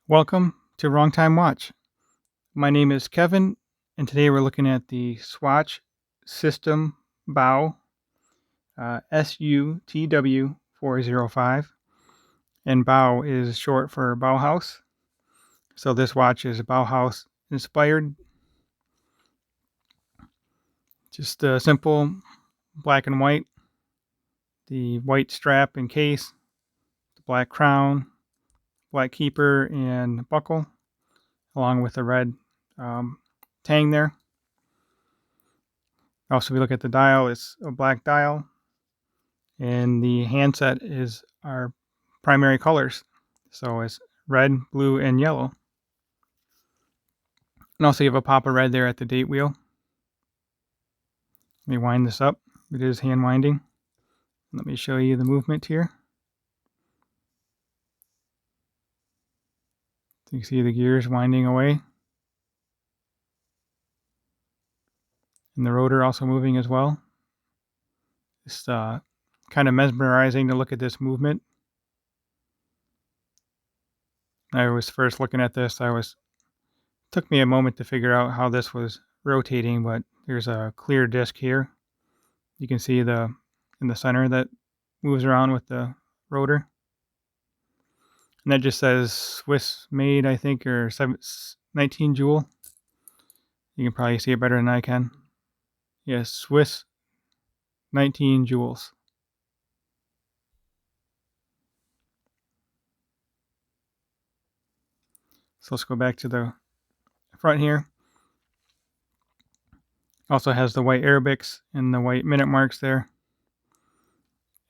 Welcome to Wrong Time Watch. My name is Kevin, and today we're looking at the Swatch Sistem Bow SUTW 405, and Bow is short for Bauhaus. So this watch is Bauhaus inspired. Just simple black and white. The white strap and case, the black crown, black keeper and buckle, along with the red tang there. Also, we look at the dial, it's a black dial, and the handset is our primary colors. So it's red, blue, and yellow. And also you have a pop of red there at the date wheel. Let me wind this up. It is hand winding. Let me show you the movement here. So you can see the gears winding away. And the rotor also moving as well. It's kind of mesmerizing to look at this movement. I was first looking at this, took me a moment to figure out how this was rotating, but there's a clear disc here. You can see in the center that moves around with the rotor. And that just says Swiss made, I think, or 19 jewel. You can probably see it better than I can. Yes, Swiss 19 jewels. So let's go back to the front here. Also has the white Arabics and the white minute marks there.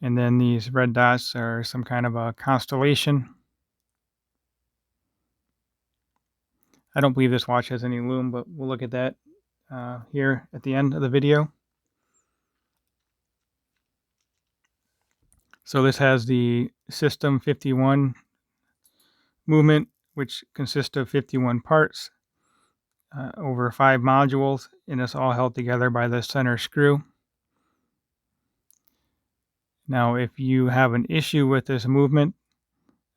And then these red dots are some kind of a constellation. I don't believe this watch has any lume, but we'll look at that here at the end of the video. So this has the System 51 movement, which consists of 51 parts over 5 modules, and it's all held together by the center screw. Now, if you have an issue with this movement,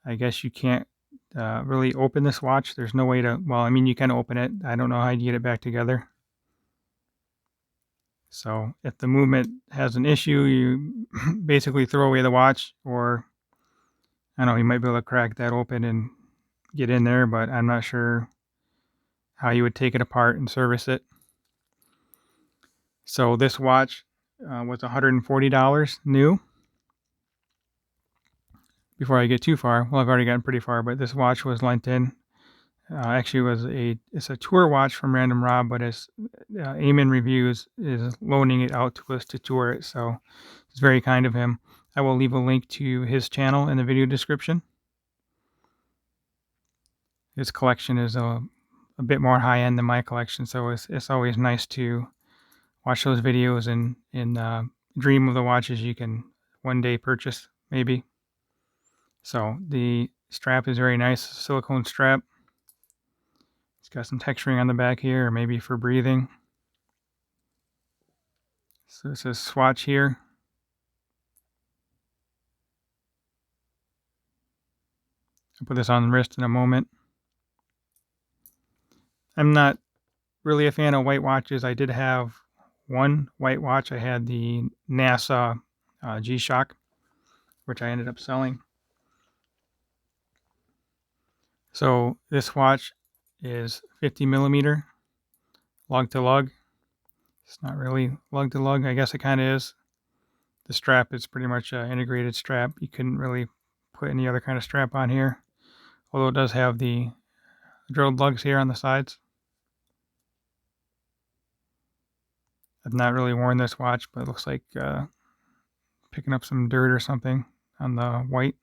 I guess you can't really open this watch. There's no way to, well, I mean, you can open it. I don't know how you get it back together. So if the movement has an issue, you basically throw away the watch, or I don't know, you might be able to crack that open and get in there, but I'm not sure how you would take it apart and service it. So this watch was $140 new. Before I get too far, well, I've already gotten pretty far, but this watch was lent in. Actually, it's a tour watch from Random Rob, but it's Amin Reviews is loaning it out to us to tour it, so it's very kind of him. I will leave a link to his channel in the video description. His collection is a bit more high end than my collection, so it's always nice to watch those videos and dream of the watches you can one day purchase, maybe. So the strap is very nice, silicone strap. It's got some texturing on the back here, or maybe for breathing. So it says Swatch here. I'll put this on the wrist in a moment. I'm not really a fan of white watches. I did have one white watch. I had the NASA G-Shock, which I ended up selling. So this watch is 50 millimeter lug to lug. It's not really lug to lug. I guess it kind of is. The strap is pretty much an integrated strap. You couldn't really put any other kind of strap on here, although it does have the drilled lugs here on the sides. I've not really worn this watch, but it looks like picking up some dirt or something on the white.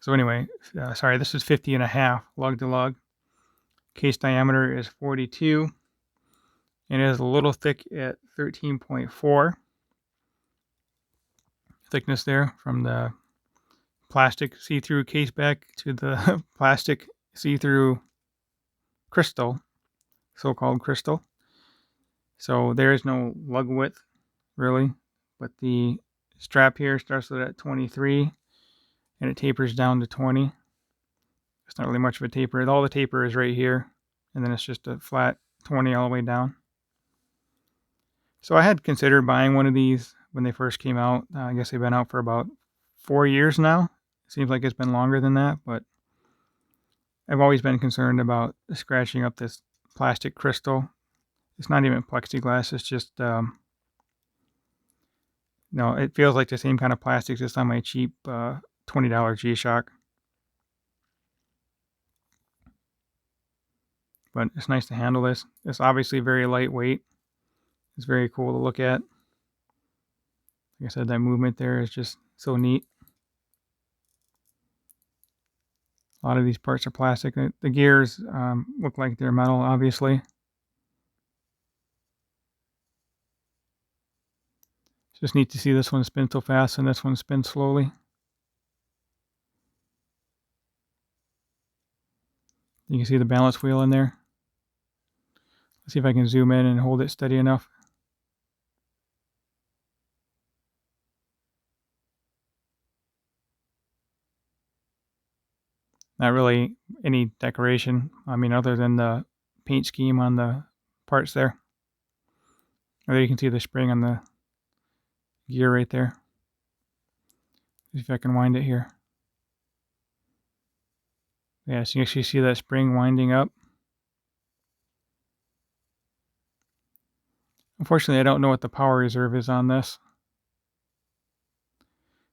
So anyway, sorry, this is 50.5 lug to lug. Case diameter is 42, and it is a little thick at 13.4 thickness there, from the plastic see-through case back to the plastic see-through crystal, so-called crystal. So there is no lug width really, but the strap here starts at 23, and it tapers down to 20. It's not really much of a taper. All the taper is right here, and then it's just a flat 20 all the way down. So I had considered buying one of these when they first came out. I guess they've been out for about 4 years now. It seems like it's been longer than that, but I've always been concerned about scratching up this plastic crystal. It's not even plexiglass. It's just, no, it feels like the same kind of plastic that's on my cheap $20 G-Shock. But it's nice to handle this. It's obviously very lightweight. It's very cool to look at. Like I said, that movement there is just so neat. A lot of these parts are plastic. The gears look like they're metal, obviously. It's just neat to see this one spin so fast and this one spin slowly. You can see the balance wheel in there. Let's see if I can zoom in and hold it steady enough. Not really any decoration, I mean, other than the paint scheme on the parts there. Or there you can see the spring on the gear right there. See if I can wind it here. Yeah, so you actually see that spring winding up. Unfortunately, I don't know what the power reserve is on this.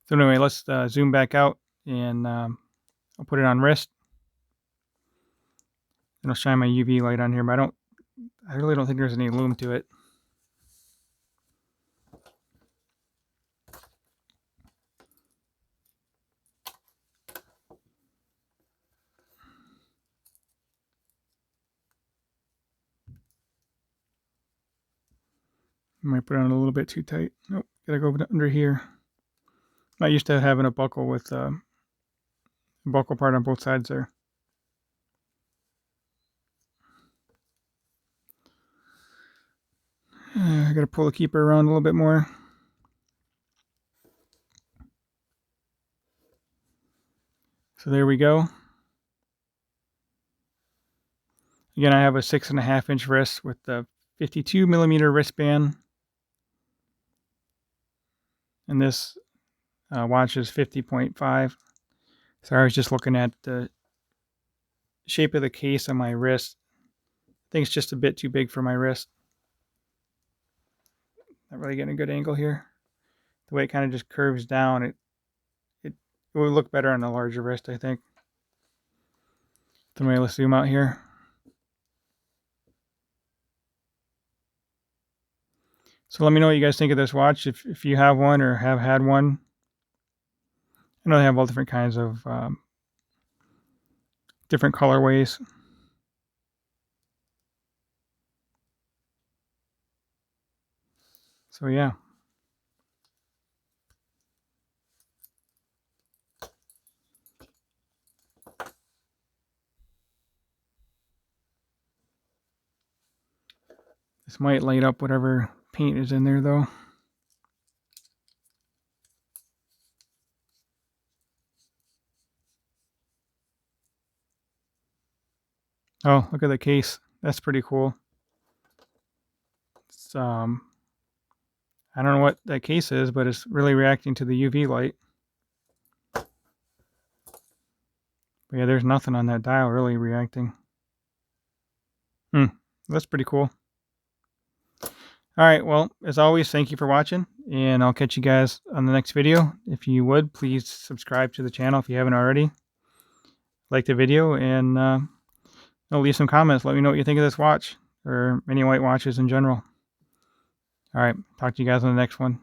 So anyway, let's zoom back out, and I'll put it on wrist. And I'll shine my UV light on here, but I really don't think there's any lume to it. I might put it on a little bit too tight. Nope, gotta go under here. I'm not used to having a buckle with a buckle part on both sides there. I gotta pull the keeper around a little bit more. So there we go. Again, I have a 6.5 inch wrist with the 52 millimeter wristband. And this watch is 50.5. So I was just looking at the shape of the case on my wrist. I think it's just a bit too big for my wrist. Not really getting a good angle here. The way it kind of just curves down, it would look better on a larger wrist, I think. So anyway, let's zoom out here. So let me know what you guys think of this watch, if you have one or have had one. I know they have all different kinds of different colorways. So yeah. This might light up whatever paint is in there though. Oh, look at the case. That's pretty cool. It's, I don't know what that case is, but it's really reacting to the UV light. But yeah, there's nothing on that dial really reacting. That's pretty cool. All right, well, as always, thank you for watching, and I'll catch you guys on the next video. If you would, please subscribe to the channel if you haven't already. Like the video, and leave some comments. Let me know what you think of this watch, or any white watches in general. All right, talk to you guys on the next one.